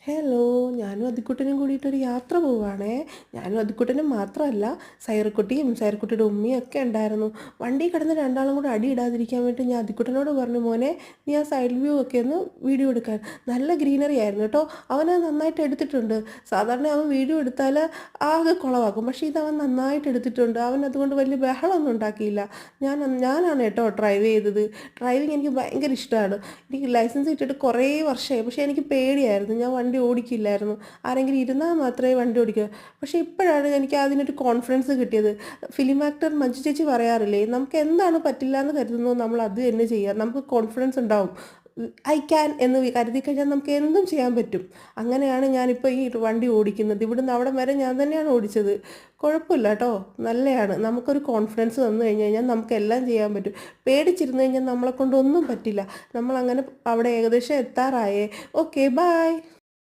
Hello, ഞാനും അതിക്കുട്ടനും കൂടിയിട്ടൊരു യാത്ര പോവുകയാണേ. ഞാനും അതിക്കുട്ടനും മാത്രമല്ല, സൈറക്കുട്ടിയും സൈറക്കുട്ടിയുടെ ഉമ്മയും ഒക്കെ ഉണ്ടായിരുന്നു. വണ്ടി കിടന്ന് രണ്ടാളും കൂടെ അടി ഇടാതിരിക്കാൻ വേണ്ടി ഞാൻ അതിക്കുട്ടനോട് പറഞ്ഞു, മോനെ നീ ആ സൈഡ് വ്യൂ ഒക്കെ ഒന്ന് വീഡിയോ എടുക്കാൻ. നല്ല ഗ്രീനറി ആയിരുന്നു കേട്ടോ. അവനത് നന്നായിട്ട് എടുത്തിട്ടുണ്ട്. സാധാരണ അവൻ വീഡിയോ എടുത്താൽ ആകെ കുളവാക്കും, പക്ഷേ ഇത് അവൻ നന്നായിട്ട് എടുത്തിട്ടുണ്ട്. അവൻ അതുകൊണ്ട് വലിയ ബഹളമൊന്നും ഉണ്ടാക്കിയില്ല. ഞാനാണ് കേട്ടോ ഡ്രൈവ് ചെയ്തത്. ഡ്രൈവിങ് എനിക്ക് ഭയങ്കര ഇഷ്ടമാണ്. എനിക്ക് ലൈസൻസ് കിട്ടിയിട്ട് കുറേ വർഷമായി, പക്ഷേ എനിക്ക് പേടിയായിരുന്നു. ഞാൻ വണ്ടി ഓടിക്കില്ലായിരുന്നു. ആരെങ്കിലും ഇരുന്നാൽ മാത്രമേ വണ്ടി ഓടിക്കൂ. പക്ഷേ ഇപ്പോഴാണ് എനിക്ക് അതിനൊരു കോൺഫിഡൻസ് കിട്ടിയത്. ഫിലിം ആക്ടർ മഞ്ജു ചേച്ചി പറയാറില്ലേ, നമുക്ക് എന്താണ് പറ്റില്ല എന്ന് കരുതുന്നു നമ്മൾ അത് തന്നെ ചെയ്യുക. നമുക്ക് കോൺഫിഡൻസ് ഉണ്ടാവും. ഐ ക്യാൻ എന്ന് കരുതി കഴിഞ്ഞാൽ നമുക്ക് എന്തും ചെയ്യാൻ പറ്റും. അങ്ങനെയാണ് ഞാനിപ്പോൾ ഈ വണ്ടി ഓടിക്കുന്നത്. ഇവിടുന്ന് അവിടെ വരെ ഞാൻ തന്നെയാണ് ഓടിച്ചത്. കുഴപ്പമില്ല കേട്ടോ, നല്ലതാണ്. നമുക്കൊരു കോൺഫിഡൻസ് വന്നു കഴിഞ്ഞ് കഴിഞ്ഞാൽ നമുക്ക് എല്ലാം ചെയ്യാൻ പറ്റും. പേടിച്ചിരുന്നു കഴിഞ്ഞാൽ നമ്മളെ കൊണ്ടൊന്നും പറ്റില്ല. നമ്മളങ്ങനെ അവിടെ ഏകദേശം എത്താറായേ. Okay, bye.